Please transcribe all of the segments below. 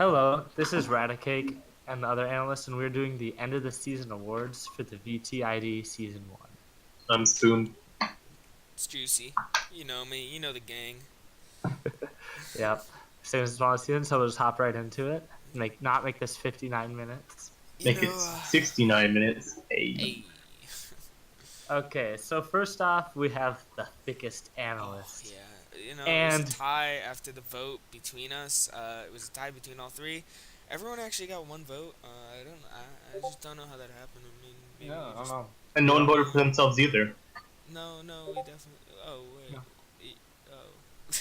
Hello, this is Radicake and the other analysts, and we're doing the end of the season awards for the VTID season one. I'm Spoon. It's juicy. You know me. You know the gang. Yep, same as small season, so we'll just hop right into it. Not make this 59 minutes. You Make it know, 69 minutes. Hey. hey. Okay, so first off, we have the thickest Oh analyst, yeah. It was a and tie after the vote between us. It was a tie between all three. Everyone actually got one vote. I don't. I just don't know how that happened. I mean, maybe yeah, we I don't just. know. And no one voted for themselves either. No, we definitely. Oh wait. No. Oh.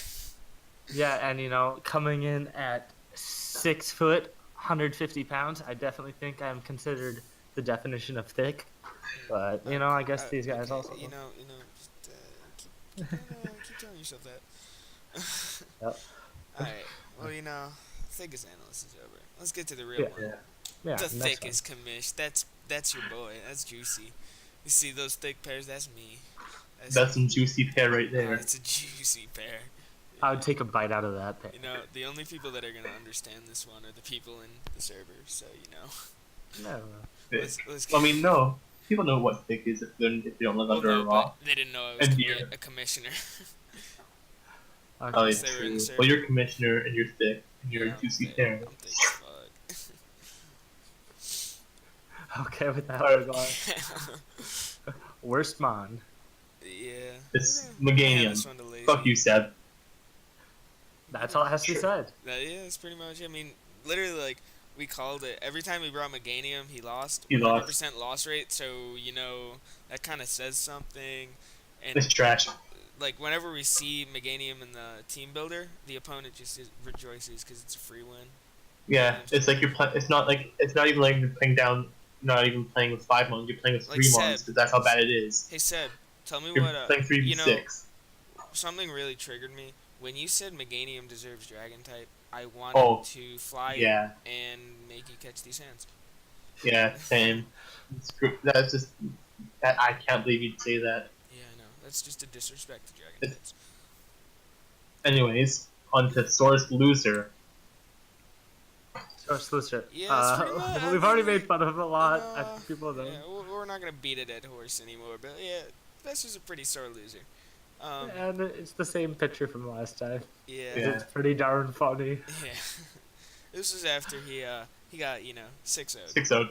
Yeah, and coming in at 6 foot, 150 pounds, I definitely think I'm considered the definition of thick. But I guess these guys Okay. also. Just keep telling yourself that. Yep. Alright, well, thickest analyst is over. Let's get to the real Yeah, one. yeah, yeah. The Next one. thickest commish. That's your boy. That's juicy. You see those thick pears? That's me. That's That's me. some juicy pear right Oh, there. it's a juicy pear. I would take a bite out of that pear. The only people that are gonna understand this one are the people in the server. So No. let's I mean, no. People know what thick is if they don't live well, under a no, but rock. they didn't know I was And beer. a commissioner. Oh, Okay. yeah, They were in the true. server. Well, you're commissioner and you're thick. And you're Yeah, a juicy thick. pear. I'm thick as Okay, with that, Alright. we're going. Worst mon. Yeah. It's We're gonna hand Meganium. this one to Lazy. Fuck you, Seb. That's all that has to be said. Yeah, that's pretty much. I mean, literally, like we called it every time we brought Meganium, he lost. He lost. 100% loss rate. So that kind of says something. And It's trash. like whenever we see Meganium in the team builder, the opponent just rejoices because it's a free win. Yeah, it's like it's not like it's not even like you're playing down. Not even playing with 5 mons. You're playing with Like 3 Seb. mons because that's how bad it is. Hey Seb, tell me You're what playing 3v6. something really triggered me when you said Meganium deserves Dragon type. I wanted Oh, to fly yeah. and make you catch these hands. Yeah, same. That's just. I can't believe you'd say that. Yeah, I know. That's just a disrespect to Dragon It's- types. Anyways, on to Source Loser. So Slister. Yeah, it's pretty much. We've already made fun of him a lot. I No, think people know. yeah, we're not gonna beat a dead horse anymore. But yeah, this was a pretty sore loser. And it's the same picture from last time. Yeah, Yeah. It's pretty darn funny. yeah. This was after he got 6-0 6 0.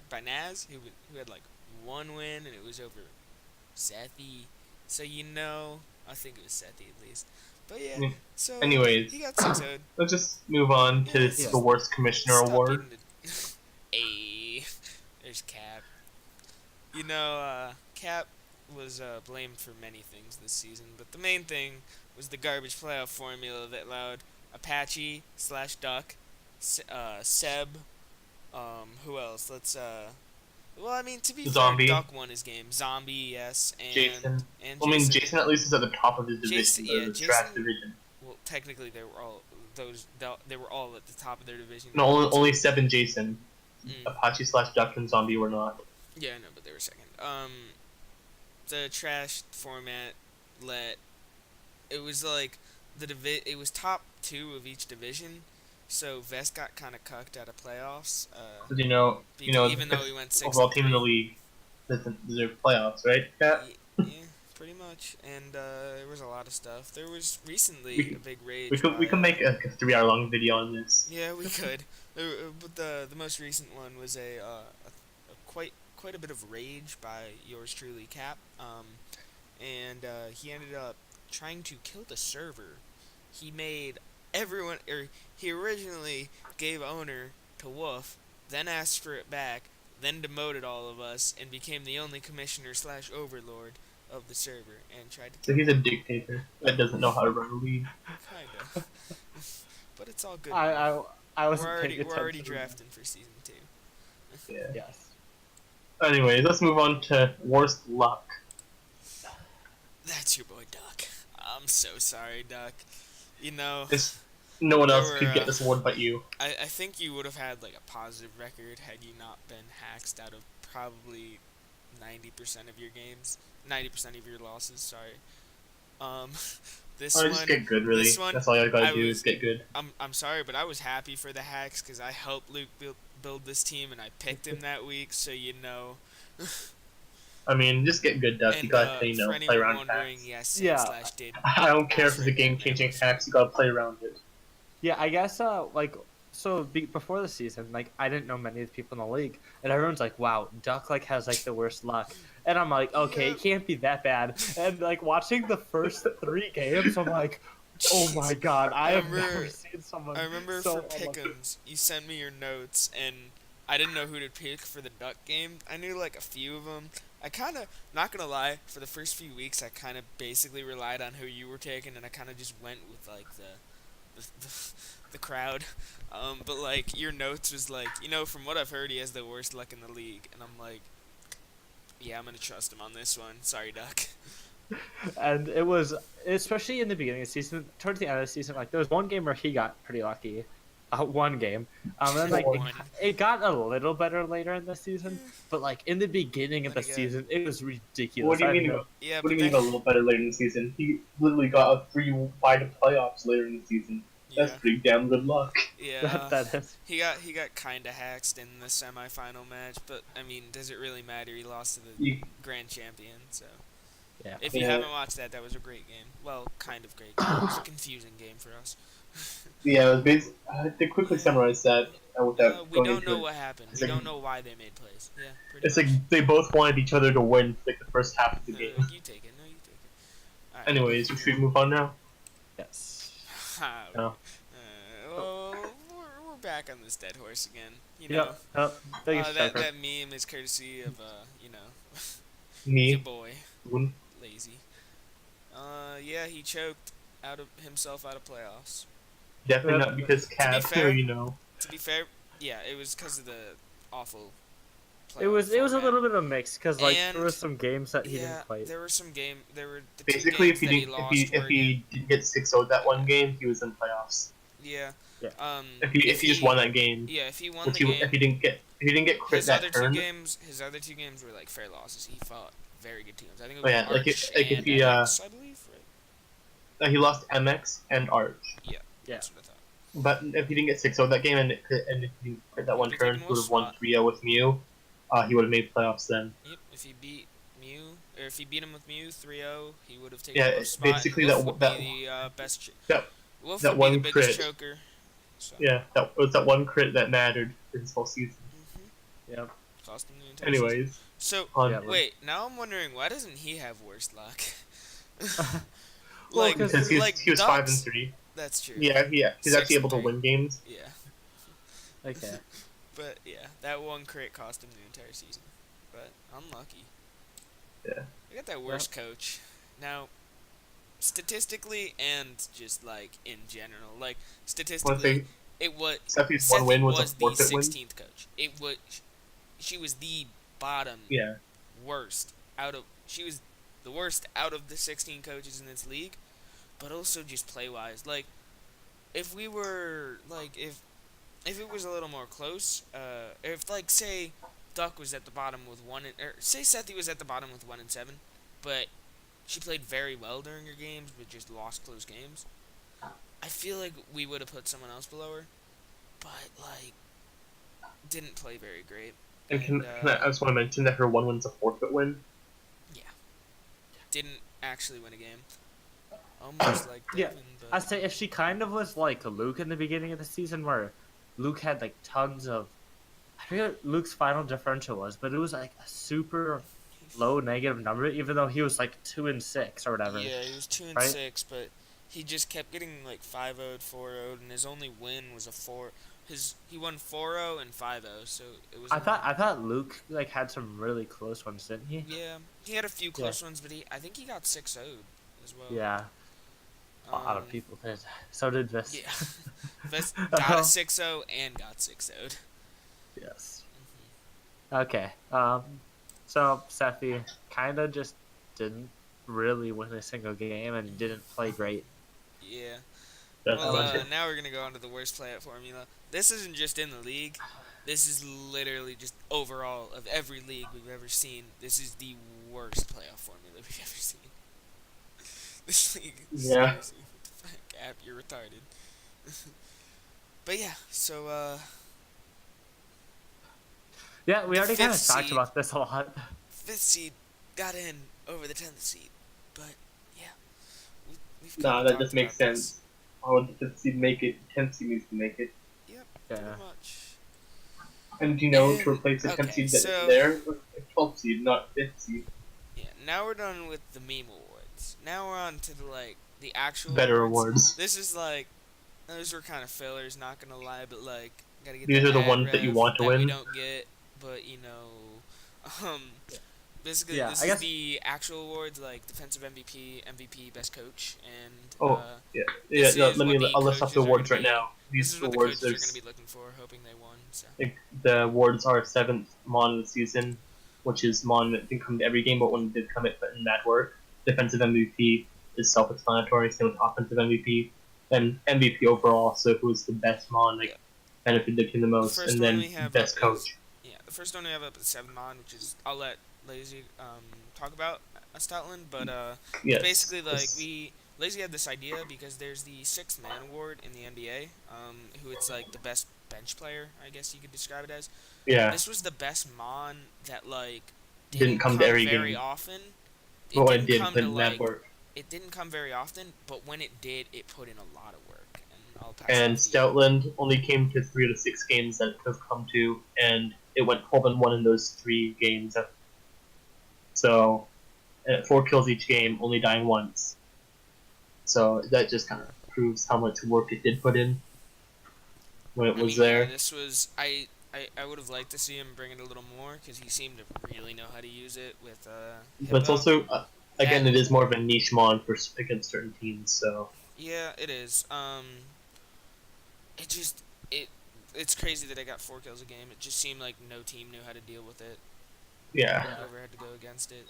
by Naz, who had like one win and it was over Sethi. So I think it was Sethi at least. But yeah, Yeah. so Anyways. he got 6-0. Let's just move on to Yes. the Worst Commissioner Stop Award. eating Ayy, there's Cap. Cap was blamed for many things this season, but the main thing was the garbage playoff formula that allowed Apache slash Duck, Seb, who else? Well, I mean, to be Zombie. fair, Duck won his game. Zombie, yes, and Jason. and Well, I mean, Jason at least is at the top of his division. Jason- yeah, the trash Jason- division. Well, technically, they were all at the top of their division. No, only Seb and Jason. Mm. Apache slash Duck and Zombie were not. Yeah, I know, but they were second. The trash format let it was like it was top two of each division, so Vest got kind of cucked out of playoffs. Because Even though he went 6 overall team in the league doesn't deserve playoffs, right? Kat? Yeah, pretty much. And there was a lot of stuff. There was recently We- a big rage. We could make a 3 hour long video on this. Yeah, we could. But the most recent one was a quite a bit of rage by yours truly, Cap. And he ended up trying to kill the server. He made everyone, or he originally gave owner to Wolf, then asked for it back, then demoted all of us, and became the only commissioner slash overlord of the server, and tried to So he's a dictator that doesn't know how to run a league. kind of. But it's all good. I we're wasn't already paying we're already attention. drafting for season 2. Yeah. Yes. Anyways, let's move on to Worst Luck. That's your boy Duck. I'm so sorry, Duck. No one There else were, could get this award but you. I think you would have had like a positive record had you not been haxed out of probably 90% of your games, 90% of your losses. Sorry. This Or one, just get good, really. this one, That's all you gotta I do was, is get good. I'm sorry, but I was happy for the Hacks because I helped Luke build this team and I picked him that week, so you know. I mean, just get good, Duck. You And gotta, for play anyone around wondering, hacks. yes, Yeah. Slash did. I don't care if it's a Alfred game-changing Nightmare was hacks. You gotta play around it. Yeah, I guess before the season, like I didn't know many of the people in the league, and everyone's like, "Wow, Duck like has like the worst luck," and I'm like, "Okay, Yeah. it can't be that bad." And like watching the first 3 games, I'm like, "Oh my god, I have never seen someone." I remember so for unlucky." Pick'ems, you sent me your notes, and I didn't know who to pick for the Duck game. I knew like a few of them. I kind of, not gonna lie, for the first few weeks, I kind of basically relied on who you were taking, and I kind of just went with like the crowd. But like your notes was like, from what I've heard, he has the worst luck in the league, and I'm like, yeah, I'm gonna trust him on this one. Sorry, Duck. And it was especially in the beginning of the season, towards the end of the season, like there was one game where he got pretty lucky. One game. And then like One. it got a little better later in the season, but like in the beginning of Then the again- season, it was ridiculous. What do you I mean? know. Yeah, What but do you mean then, a little better later in the season? He literally got a free bye to playoffs later in the season. That's yeah, pretty damn good luck. yeah. That is. He got kind of hacked in the semifinal match, but I mean, does it really matter? He lost to the You, grand champion, so. Yeah. If you Yeah. haven't watched that, that was a great game. Well, kind of great game. It was a confusing game for us. yeah, to quickly summarize that without We going don't into know it, what happened. it's We like- don't know why they made plays. Yeah, pretty it's much. like they both wanted each other to win like the first half of the game. You take it. No, you take it. Alright. Anyways, should we move on now? Yes. No. Well, we're back on this dead horse again. You know, Yep. Oh, thank you, that Stoker. that meme is courtesy of Me, your boy, Woon. lazy. Yeah, he choked himself out of playoffs. Definitely Yeah. not because Cavs, fair- you know. To be fair, yeah, it was because of the awful. It was a format. little bit of a mix because like And- there were some games that he Yeah, didn't play. there were the Basically, two games that if he didn't get 6-0 that one game, he was in playoffs. yeah. Yeah. If he just won that game, Yeah, if he won if the game. he didn't get crit His other that two turn. his other two games were like fair losses. He fought very good teams. I think it Oh, was yeah, like Arch if and he, MX, I believe. Right? He lost MX and Arch. Yeah. That's what I thought. But if he didn't get 6-0 that game and if he crit that one Would've turn, taken he would have one won spot. 3-0 with Mew. He would have made playoffs then. Yep. If he beat Mew, or if he beat him with Mew 3-0, he would have taken Yeah, the spot. basically Wolf that- would that- be the best. that- Wolf that would one be the biggest crit. choker. So. Yeah, that was that one crit that mattered for his whole season. Yep. Cost him the entire season. Anyways, So on Yeah, wait, now I'm wondering why doesn't he have worse luck? Well, like, because because he was, like he was Ducks- 5-3. That's true. Yeah, he's actually able to 6-3. win games. Yeah. Okay. But yeah, that one crit cost him the entire season. But unlucky. Yeah. I got that worst coach. Now, statistically and just like in general, like One statistically, thing, it was Seffi's Seffi one win was a the forfeit win. 16th coach. It was she was the bottom Yeah, worst out of she was the worst out of the 16 coaches in this league, but also just play wise. Like if we were like if it was a little more close, if like say Duck was at the bottom with 1 or say Sethi was at the bottom with 1-7, but she played very well during her games but just lost close games. I feel like we would have put someone else below her, but like didn't play very great. and And, I just want to mention that her one win's a forfeit win. Didn't actually win a game. Almost like Yeah, Devin, but I say if she kind of was like Luke in the beginning of the season, where Luke had like tons of, I forget what Luke's final differential was, but it was like a super low negative number, even though he was like 2-6 or whatever. yeah, he was 2-6, right? but he just kept getting like 5-0'd, 4-0'd, and his only win was a 4. He won 4-0 and 5-0, so it was. I thought Luke like had some really close ones, didn't he? Yeah, he had a few close ones, but I think he got 6-0'd as well. Yeah, a lot of Um, people did. So did Vis. Yeah, Vest got a 6-0 and got 6-0'd. Yes. Okay. So Sephi kind of just didn't really win a single game and didn't play great. Yeah. That's Well, about it. now we're gonna go on to the worst playoff formula. This isn't just in the league. This is literally just overall of every league we've ever seen. This is the worst playoff formula we've ever seen. This league. Yeah. Seriously, what the fuck, App, you're retarded. But yeah, so Yeah, we the already kind fifth of talked seed, about this a lot. fifth seed got in over the 10th seed. But yeah, we've kind Nah, of that talked just makes about this. sense. Why would the fifth seed make it? 10th seed needs to make it. Yep, Yeah. pretty much. And do you know to And replace the 10th okay, seed so there with a 12th seed, not 5th seed? yeah, now we're done with the meme awards. Now we're on to the actual Better awards. awards. This is those were kind of fillers, not gonna lie, but gotta get These that are the ad ones that you rev want to that we win. don't get, but um, basically Yeah, this I is guess. the actual awards like defensive MVP, MVP, best coach, and Oh, yeah. this No, is what the I'll list off the coaches are awards gonna right be. now. This These is what the awards, coaches are gonna there's be looking for, hoping they won. So like the awards are 7th Mon of the season, which is Mon that didn't come to every game, but when it did come, it put in mad work. Defensive MVP is self-explanatory, same with offensive MVP. Then MVP overall, so who was the best Mon, yeah, benefited the team the most, first and one then we have best up is coach. yeah, the first one we have up is 7 Mon, which is I'll let Lazy talk about Stoutland, but Yes. basically It's- Lazy had this idea because there's the sixth man award in the NBA, who it's like the best bench player, I guess you could describe it as. yeah. This was the best Mon that Didn't come to every very game. often. But when it didn't did, come put to in mad work. it didn't come very often, but when it did, it put in a lot of work. And I'll pass And it to you. Stoutland only came to 3 out of 6 games that it could have come to, and it went 12-1 in those 3 games. So, at 4 kills each game, only dying once. So that just kind of proves how much work it did put in when it was there. Yeah, this was I would have liked to see him bring it a little more because he seemed to really know how to use it with But it's Hippo. also, again, And- it is more of a niche mon for against certain teams. So Yeah, it is. It just it's crazy that I got 4 kills a game. It just seemed like no team knew how to deal with it. yeah, Yeah. Whoever had to go against it,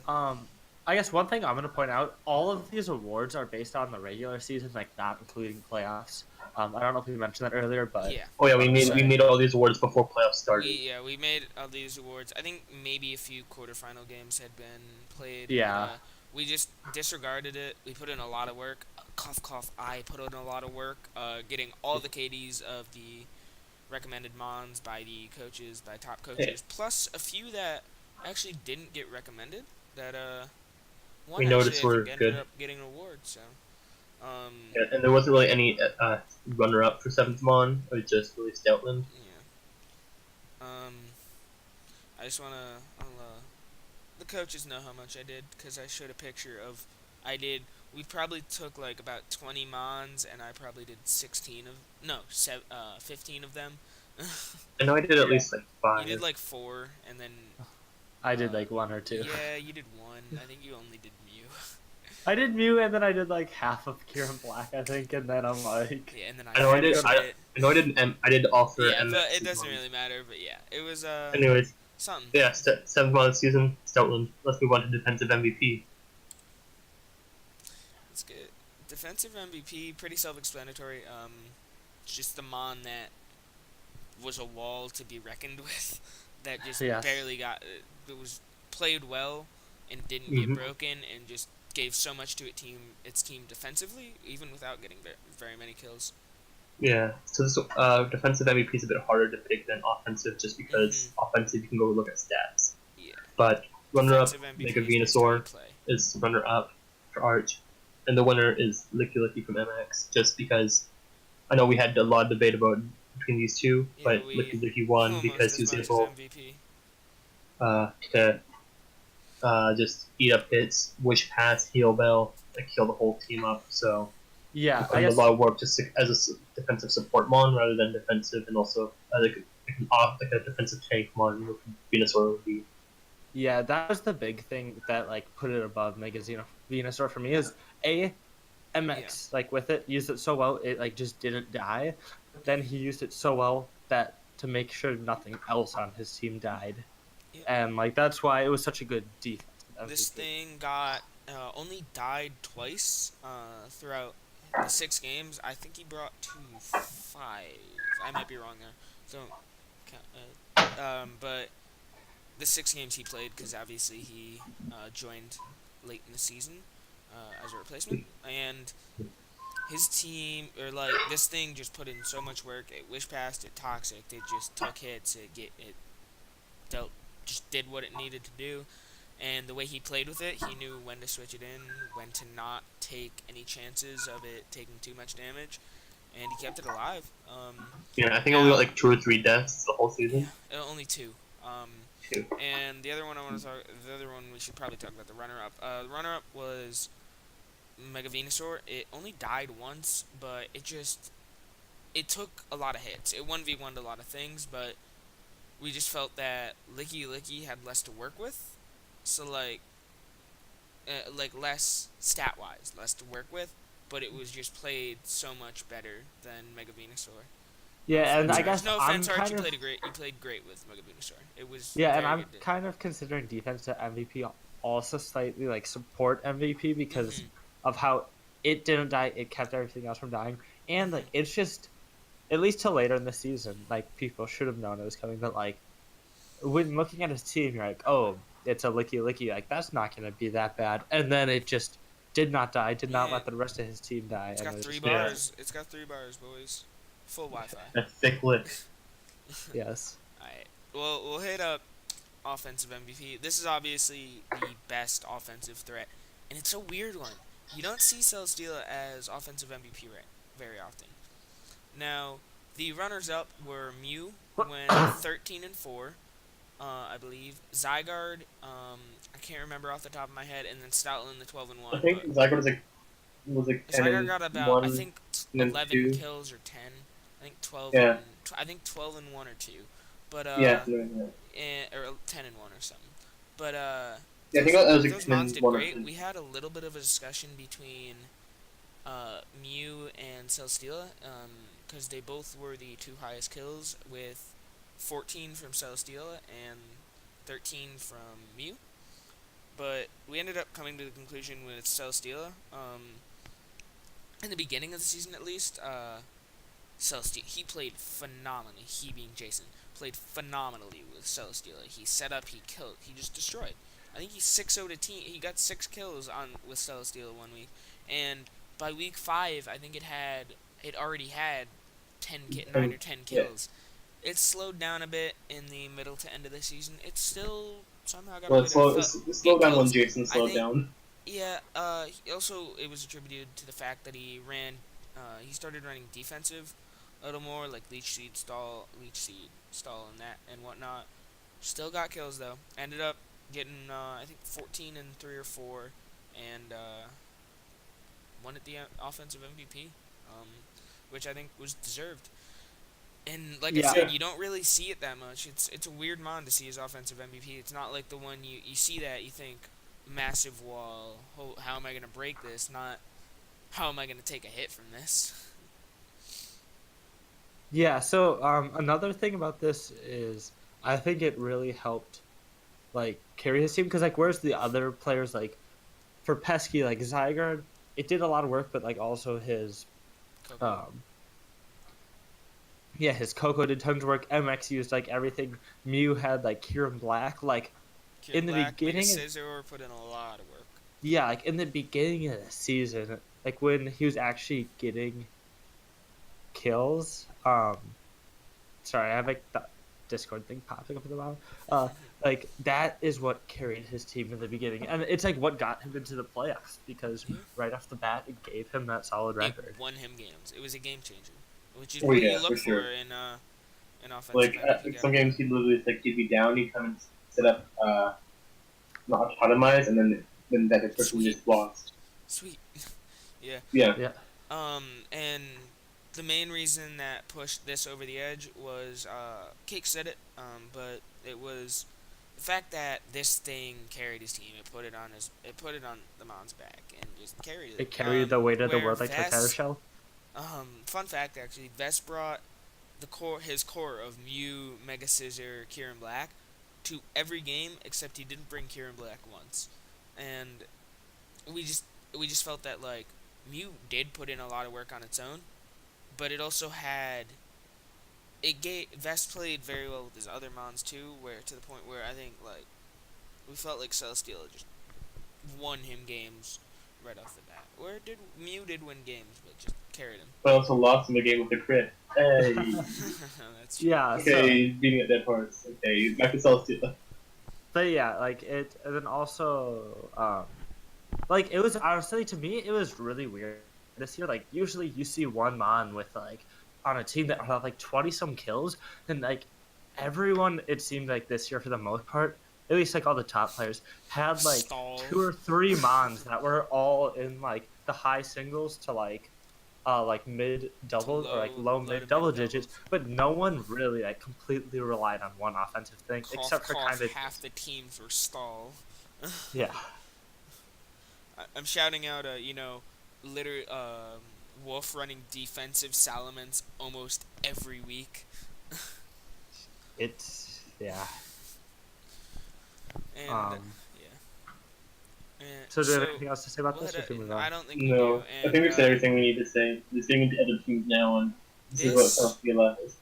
and I guess one thing I'm gonna point out: all of these awards are based on the regular season, like not including playoffs. I don't know if we mentioned that earlier, but yeah. oh yeah, we made all these awards before playoffs started. We made all these awards. I think maybe a few quarterfinal games had been played. Yeah. We just disregarded it. We put in a lot of work. Cough, cough. I put in a lot of work. Getting all the KDs of the recommended mons by the coaches, by top coaches, plus a few that actually didn't get recommended. That one We actually, noticed I were think, good. ended up getting an award. So. Yeah, and there wasn't really any runner-up for 7th Mon. It was just really Stoutland. Yeah. I just wanna. The coaches know how much I did because I showed a picture of. We probably took like about 20 mons, and I probably did 15 of them. I know I did at Yeah. least like 5. You did like 4, and then. I did like 1 or 2. Yeah, you did 1. I think you only did Mew. I did Mew, and then I did like half of Kieran Black, I think, and then I'm like, Yeah, and then I know I did. finished I it. know I did. I did all for Yeah, MX but it season doesn't one. really matter. But yeah, it was Anyways, something. yeah, 7th Mon of the season, Stoutland. Let's move on to defensive MVP. That's good. Defensive MVP, pretty self-explanatory. It's just the mon that was a wall to be reckoned with. That just Yes. barely got. It was played well and didn't Mhm. get broken, and just gave so much to its team defensively, even without getting very many kills. Yeah, so this defensive MVP is a bit harder to pick than offensive, just because offensive you can go look at stats. Yeah. But runner-up, Defensive MVP Mega is based on how you Venusaur play. is runner-up for Arch, and the winner is Licky Licky from MX. Just because I know we had a lot of debate about between these two, Yeah, but we- Licky Licky won Almost because as he was much as able MVP. to just eat up hits, wish pass, heal bell, like heal the whole team up. So yeah, put I in a guess lot of work just as a defensive support mon rather than defensive, and also like a defensive tank mon with Venusaur would be. yeah, that was the big thing that like put it above Mega Venusaur for me is MX like with it used it so well it like just didn't die. But then he used it so well that to make sure nothing else on his team died, Yeah. and like that's why it was such a good defense. This thing got only died twice throughout the 6 games. I think he brought 5. I might be wrong there. So, but the 6 games he played, because obviously he joined late in the season. as a replacement, and his team or like this thing just put in so much work. It wish passed, it toxic. It just took hits. It dealt just did what it needed to do, and the way he played with it, he knew when to switch it in, when to not take any chances of it taking too much damage, and he kept it alive. Yeah, I think I only got Now, like 2 or 3 deaths the whole season. yeah, only two. Two. And the other one I want to talk, the other one we should probably talk about the runner-up. The runner-up was Mega Venusaur. It only died once, but it took a lot of hits. It 1v1'd a lot of things, but we just felt that Licky had less to work with. So like less stat-wise, less to work with, but it was just played so much better than Mega Venusaur. Yeah, and I Arch. guess No I'm offense, Arch. kind You of played great. You played great with Mega Venusaur. It was yeah, and very I'm good. kind of considering defense to MVP also slightly like support MVP because of how it didn't die, it kept everything else from dying, and like it's just at least till later in the season, like people should have known it was coming, but like when looking at his team, you're like, oh, it's a Licky, like that's not gonna be that bad, and then it just did not die, did not Yeah. let the rest of his team die, It's and got it was 3 just, bars. It's got 3 bars, boys. Full Wi-Fi. A thick lips. yes. Alright. Well, we'll hit up offensive MVP. This is obviously the best offensive threat, and it's a weird one. You don't see Celesteela as offensive MVP very often. Now, the runners-up were Mew, who went 13-4, I believe. Zygarde, I can't remember off the top of my head, and then Stoutland, the 12-1. I think Zygarde was like 10 Zygarde and got about 1 I think and then 11 2. kills or 10. I think 12. Yeah. I think 12-1 or 2. But Yeah, or 10-1 or something. But yeah, I think that was like those 10 mods and did 1 or great. 10. We had a little bit of a discussion between Mew and Celesteela, because they both were the 2 highest kills, with 14 from Celesteela and 13 from Mew. But we ended up coming to the conclusion with Celesteela. In the beginning of the season, at least, Celesteela, he played phenomenally. He being Jason played phenomenally with Celesteela. He set up, he killed, he just destroyed. I think he's 6-0 to team. He got 6 kills on with Celesteela 1 week, and by week 5, I think it already had 9 or 10 kills. It slowed down a bit in the middle to end of the season. It's still somehow got Well, a bit of it slowed down when kills. Jason slowed think- down. Yeah, also it was attributed to the fact that he started running defensive a little more, like leech seed stall, and that and whatnot. Still got kills though. Ended up getting I think 14-3 or 4, and won at the offensive MVP, which I think was deserved. And like I Yeah. said, you don't really see it that much. It's a weird mon to see as offensive MVP. It's not like the one you see that you think massive wall. How am I gonna break this? Not how am I gonna take a hit from this? Yeah, so another thing about this is I think it really helped like carry his team because like where's the other players like for Pesky like Zygarde, it did a lot of work, but like also his Coco. yeah, his Coco did tons of work. MX used like everything. Mew had like Kieran Black, like Kieran in the Black, beginning of- Scissor put in a lot of work. yeah, like in the beginning of the season, like when he was actually getting kills. Sorry, I have like the Discord thing popping up at the bottom. Like that is what carried his team in the beginning, and it's like what got him into the playoffs because right off the bat it gave him that solid record. It won him games. It was a game changer, which is Oh, what yeah, you look for sure. for in offensive Like MVP some guy. games he'd literally like he'd be down, he'd come and set up not autotomize, and then that person Sweet. just lost. Sweet. Yeah. Yeah. And the main reason that pushed this over the edge was Cake said it, but it was the fact that this thing carried his team. It put it on the Mon's back and just carried it. It carried the weight of the where world like Torterra Shell. Fun fact actually, Vest brought his core of Mew, Mega Scissor, Kieran Black to every game except he didn't bring Kieran Black once, and we just felt that like Mew did put in a lot of work on its own, but it also had Vest played very well with his other mons too, where to the point where I think like we felt like Celesteela just won him games right off the bat. Or did Mew did win games, but just carried him. But also lost in the game with the crit. Hey. That's true. Yeah. Okay, beating at dead parts. Okay, back to Celestia. But yeah, like it, and then also, like it was honestly to me, it was really weird this year. Like usually you see one Mon with like on a team that have like 20 some kills, and like everyone, it seemed like this year for the most part, at least like all the top players had like Stall. 2 or 3 Mons that were all in like the high singles to like mid double or like low to mid double mid digits, doubles. but no one really like completely relied on one offensive thing Cough, except for cough, kind of half the teams were stall. yeah. I'm shouting out, literally, Wolf running defensive Salamence almost every week. It's yeah. And Um. yeah. And So do you have anything else to say about we'll this? head Or should we move I on? don't think we No, do. I think we've said everything we need to say. Just getting into other teams now, and this is This- what Celestia left is.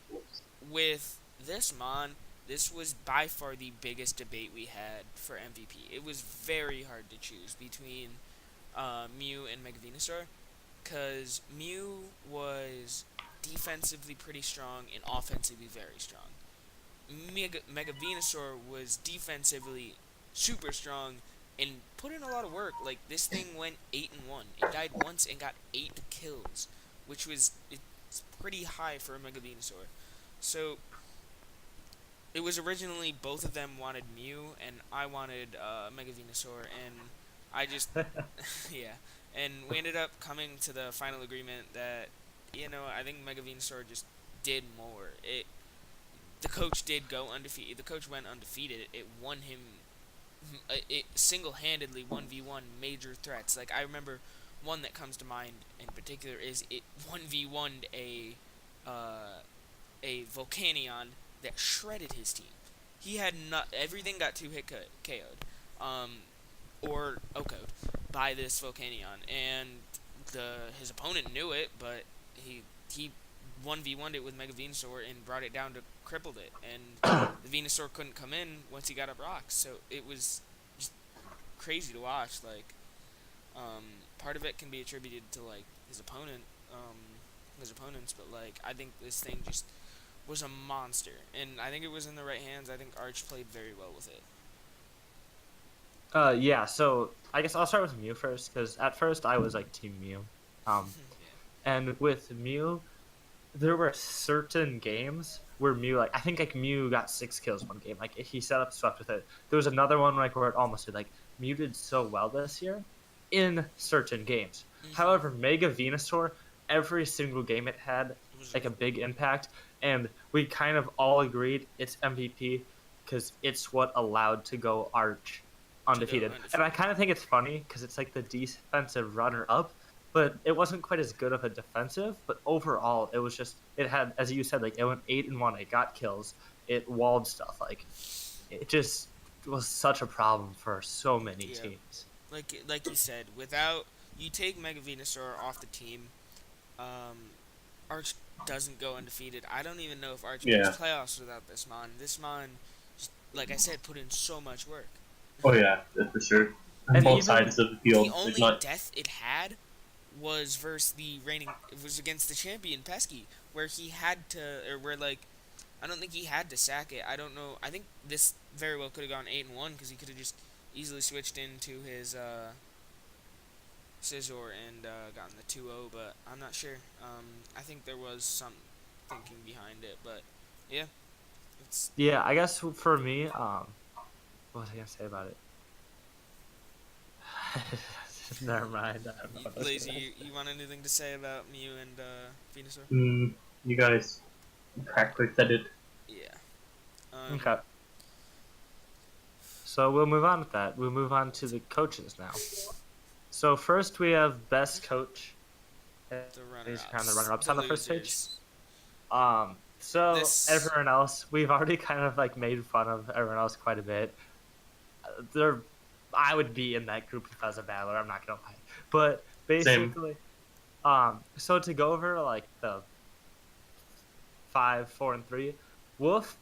With this Mon, this was by far the biggest debate we had for MVP. It was very hard to choose between Mew and Mega Venusaur, because Mew was defensively pretty strong and offensively very strong. Mega Venusaur was defensively super strong and put in a lot of work. Like, this thing went 8-1. It died once and got 8 kills, which was it's pretty high for a Mega Venusaur. So it was originally both of them wanted Mew and I wanted Mega Venusaur, and I just yeah. And we ended up coming to the final agreement that, I think Mega Venusaur just did more. The coach did go undefeated. The coach went undefeated. It won him. It single-handedly 1v1 major threats. Like, I remember one that comes to mind in particular is it 1v1'd a Volcanion that shredded his team. He had not everything got 2-hit KO'd, or OHKO'd by this Volcanion, and his opponent knew it, but he 1v1'd it with Mega Venusaur and brought it down to crippled it, and the Venusaur couldn't come in once he got up rocks. So it was just crazy to watch. Like, part of it can be attributed to like his opponents, but like I think this thing just was a monster, and I think it was in the right hands. I think Arch played very well with it. Yeah. So I guess I'll start with Mew first because at first I was like Team Mew, and with Mew, there were certain games where Mew I think like Mew got 6 kills one game. Like he set up swept with it. There was another one like where it almost did. Like Mew did so well this year, in certain games. However, Mega Venusaur, every single game it had like a big impact, and we kind of all agreed it's MVP because it's what allowed to go Arch undefeated. And I kind of think it's funny because it's like the defensive runner-up, but it wasn't quite as good of a defensive. But overall, it was just it had, as you said, like it went 8-1. It got kills. It walled stuff. Like it just was such a problem for so many teams. Like you said, without you take Mega Venusaur off the team, Arch doesn't go undefeated. I don't even know if Arch makes playoffs without this Mon. This Mon, like I said, put in so much work. Oh yeah, that's for sure. And Both sides of the field. The only death it had was versus it was against the champion Pesky, where he had to, or where like, I don't think he had to sack it. I don't know. I think this very well could have gone 8-1 because he could have just easily switched into his Scizor and gotten the 2-0, but I'm not sure. I think there was some thinking behind it, but yeah, it's Yeah, I guess for me, what was I gonna say about it? Never mind. I don't know what I was Lazy. gonna You want anything to say about Mew and Venusaur? You guys practically said it. Yeah. Okay. So we'll move on with that. We'll move on to the coaches now. So first we have best coach. The These runner-ups. are kind of the runner-ups on the first page. losers. So This- everyone else, we've already kind of like made fun of everyone else quite a bit. I would be in that group if I was a battler. I'm not gonna lie. But basically, so to go over like the 5, 4, and 3, Wolf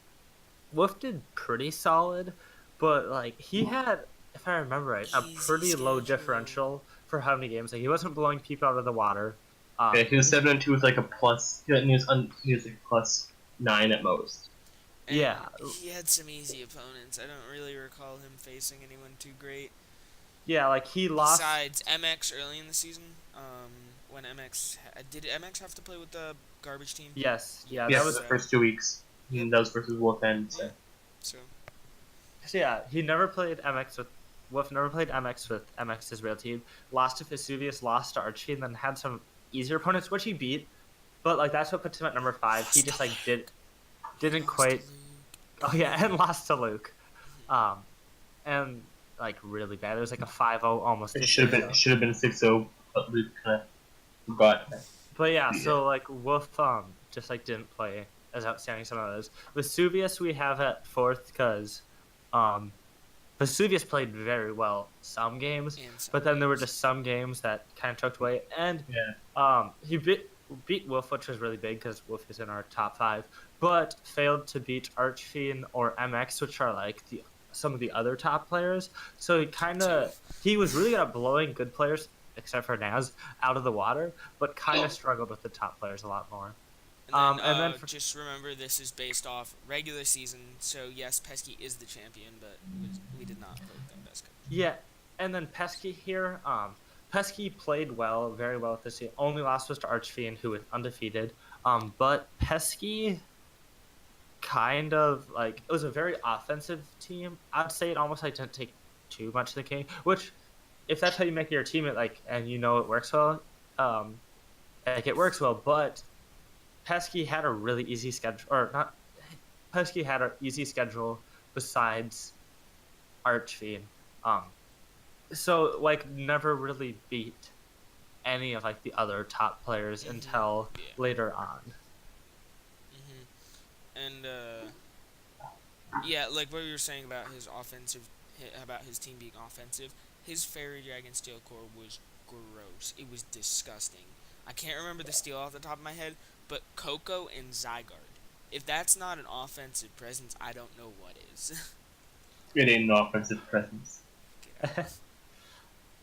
did pretty solid, but like he had, if I remember right, a Easy pretty low schedule. differential for how many games. Like he wasn't blowing people out of the water. Yeah, he was 7-2 with like a plus. He was like +9 at most. And Yeah. he had some easy opponents. I don't really recall him facing anyone too great. Yeah, like he lost. Besides MX early in the season, when did MX have to play with the garbage team? Yes, yeah, Yeah, that for was. the first 2 weeks. Yep. And that was versus Wolf End. So. Yeah. So So yeah, he never played MX with. Wolf never played MX with MX's real team. Lost to Vesuvius, lost to Archie, and then had some easier opponents, which he beat. But like that's what puts him at number 5. He just like didn't quite. Oh yeah, and lost to Luke. And like really bad. It was like a 5-0 almost. It should have been 6-0, but Luke kind of forgot. But yeah, so like Wolf just like didn't play as outstanding as some of those. Vesuvius we have at 4th because Vesuvius played very well some games, but then there were just some games that kind of choked away. And he beat Wolf, which was really big because Wolf is in our top 5, but failed to beat Archfiend or MX, which are like some of the other top players. So he was really good at blowing good players, except for Naz, out of the water, but kind of struggled with the top players a lot more. And then, just remember, this is based off regular season, so yes, Pesky is the champion, but we did not vote them best coach. Yeah, and then Pesky here, Pesky played well, very well this year. Only loss was to Archfiend, who was undefeated. But Pesky kind of, like, it was a very offensive team. I'd say it almost, like, didn't take too much of the game, which, if that's how you make your team, and you know it works well, it works well, but Pesky had a really easy schedule, Pesky had an easy schedule besides Archfiend. So like never really beat any of like the other top players until later on. And like what you were saying about about his team being offensive, his Fairy Dragon Steel Core was gross. It was disgusting. I can't remember the steel off the top of my head, but Coco and Zygarde. If that's not an offensive presence, I don't know what is. It ain't an offensive presence.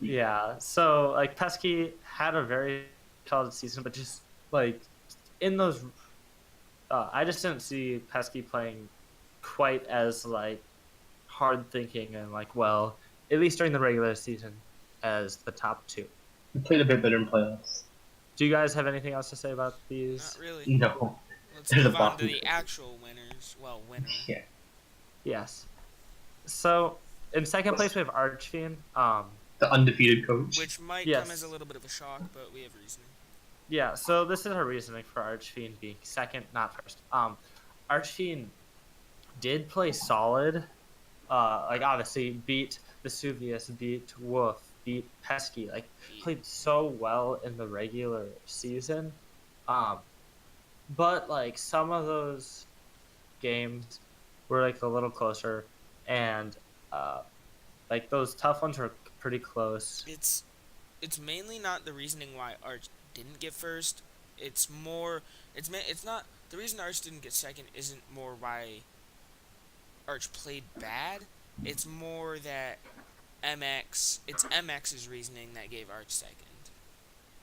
Yeah, so like Pesky had a very solid season, but just like in those, I just didn't see Pesky playing quite as like hard thinking and like well, at least during the regular season, as the top 2. He played a bit better in playoffs. Do you guys have anything else to say about these? Not really. No. Let's move on to the actual winners. Well, winner. Yeah. Yes. So in second place we have Archfiend. The undefeated coach. Which might come as a little bit of a shock, but we have reasoning. Yeah, so this is our reasoning for Archfiend being second, not first. Archfiend did play solid. Like obviously beat Vesuvius, beat Wolf, beat Pesky. Like played so well in the regular season. But like some of those games were like a little closer, and like those tough ones were pretty close. It's mainly not the reasoning why Arch didn't get first. It's not the reason Arch didn't get second isn't more why Arch played bad. It's more that it's MX's reasoning that gave Arch second,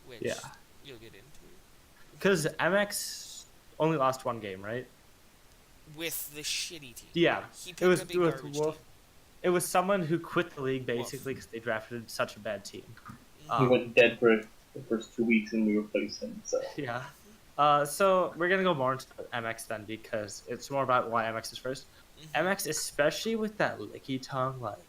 which you'll get into. Because MX only lost one game, right? With the shitty team. Yeah, He picked it was a big with garbage Wolf. team. It was someone who quit the league basically because they drafted such a bad team. He went dead for the first 2 weeks and we replaced him. So Yeah. So we're gonna go more into MX then because it's more about why MX is first. MX, especially with that licky tongue, like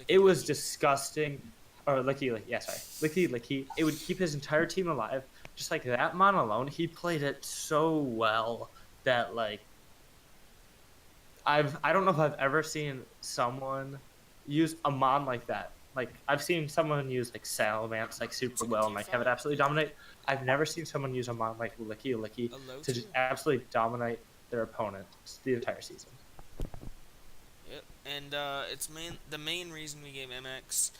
it was disgusting. Or licky, licky. It would keep his entire team alive. Just like that mon alone, he played it so well that like I don't know if I've ever seen someone use a mon like that. Like I've seen someone use like Salamence like super well and like have it absolutely dominate. I've never seen someone use a mon like Licky to just absolutely dominate their opponent the entire season. Yep, and the main reason we gave MX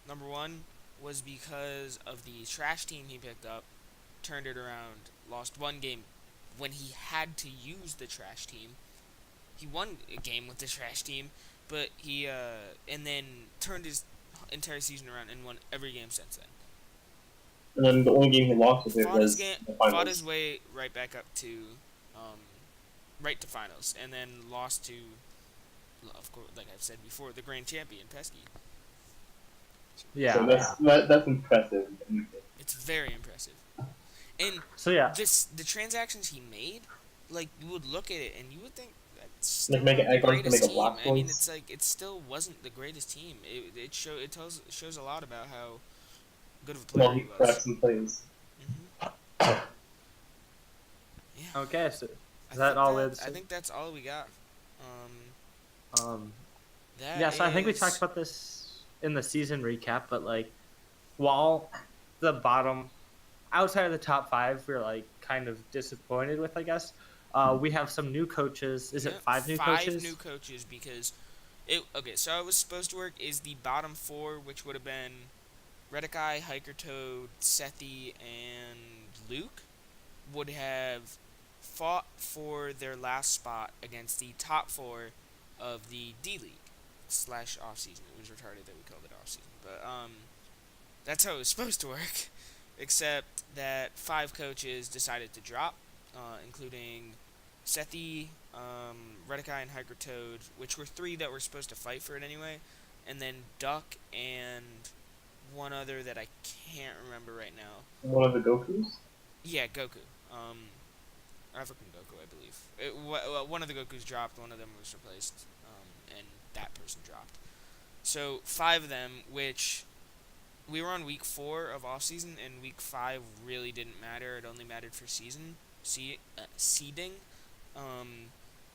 number 1 was because of the trash team he picked up, turned it around, lost one game when he had to use the trash team. He won a game with the trash team, but he and then turned his entire season around and won every game since then. And then the only game he lost with it was the Fought his finals. way right back up to, um, right to finals, and then lost to, of course, like I've said before, the grand champion Pesky. Yeah. So that's impressive. It's very impressive. And So yeah. the transactions he made, like you would look at it and you would think that's still Like make not an the egg to greatest make a team. black I mean, voice. it's like it still wasn't the greatest team. It shows a lot about how good of a player Well, he he was. cracks and plays. Yeah. Okay. So I is that think all that- it's? I think that's all we got. Um. That Yeah. So I think we is- talked about this in the season recap, but like, while the bottom, outside of the top five, we're like kind of disappointed with, I guess. We have some new coaches. Is it yeah, 5 new coaches? 5 new coaches because okay. So how it was supposed to work is the bottom 4, which would have been Redekai, Hiker Toad, Sethi, and Luke, would have fought for their last spot against the top 4 of the D League / off season. It was retarded that we called it off season, but that's how it was supposed to work. Except that 5 coaches decided to drop, including Sethi, Redekai, and Hiker Toad, which were 3 that were supposed to fight for it anyway, and then Duck and one other that I can't remember right now. One of the Gokus. Yeah, Goku. African Goku, I believe. One of the Gokus dropped, one of them was replaced, and that person dropped. So 5 of them, which we were on week 4 of off season, and week 5 really didn't matter. It only mattered for seeding.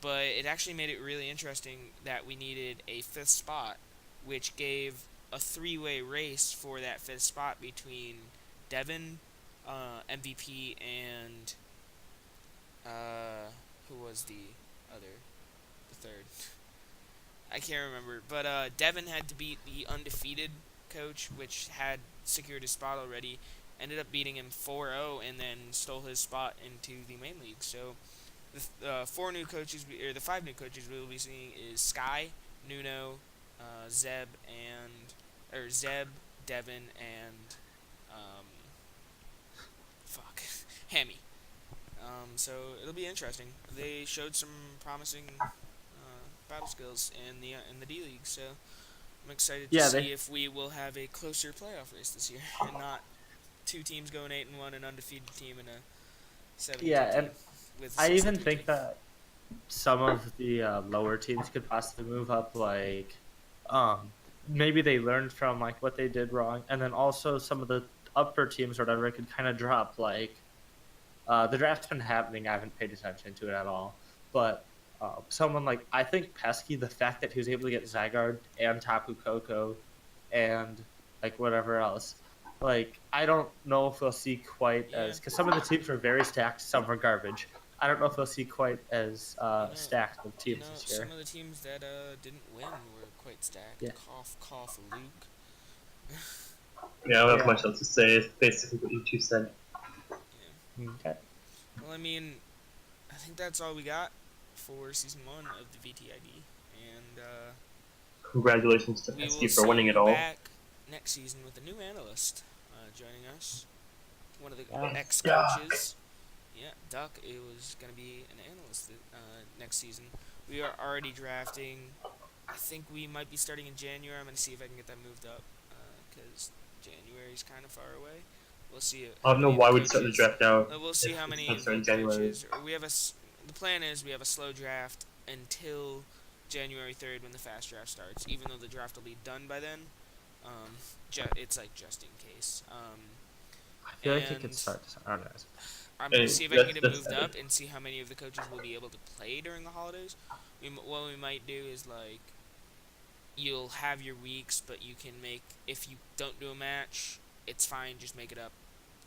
But it actually made it really interesting that we needed a 5th spot, which gave a 3-way race for that 5th spot between Devin, MVP, and who was the third? I can't remember. But Devin had to beat the undefeated coach, which had secured his spot already. Ended up beating him 4-0 and then stole his spot into the main league. So the 5 new coaches we will be seeing is Sky, Nuno, Zeb, Devin, and Hammy. So it'll be interesting. They showed some promising battle skills in the D League, so I'm excited to see if we will have a closer playoff race this year and not 2 teams going 8-1, an undefeated team, and a 7-2 team. And with I even think that some of the lower teams could possibly move up. Like, maybe they learned from like what they did wrong, and then also some of the upper teams or whatever could kind of drop. Like, the draft's been happening. I haven't paid attention to it at all, but someone like, I think Pesky, the fact that he was able to get Zygarde and Tapu Koko and like whatever else, like, I don't know if we'll see quite as, because some of the teams were very stacked, some were garbage. I don't know if we'll see quite as stacked of teams this year. Some of the teams that didn't win were quite stacked. Yeah. Cough, Luke. Yeah, I don't have much else to say. It's basically what you 2 said. Okay. Well, I mean, I think that's all we got for season 1 of the VTID, and Congratulations to we Pesky will for winning see it all. you back next season with a new analyst joining us, one of the ex-coaches. Yeah, Duck. It was gonna be an analyst next season. We are already drafting. I think we might be starting in January. I'm gonna see if I can get that moved up because January's kind of far away. We'll see. I don't know why we'd start the draft now. We'll see how many in January. coaches. We have the plan is we have a slow draft until January 3rd when the fast draft starts. Even though the draft will be done by then, it's like just in case. I feel like it could start. I don't know. I'm gonna see if I can get it moved up and see how many of the coaches will be able to play during the holidays. What we might do is like, you'll have your weeks, but you can make, if you don't do a match, it's fine. Just make it up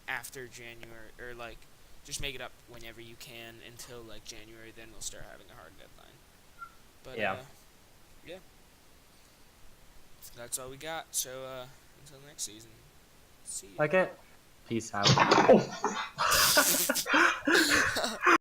after January, or like, just make it up whenever you can until like January. Then we'll start having a hard deadline. But yeah, that's all we got. So until next season, see ya. Okay. Peace out.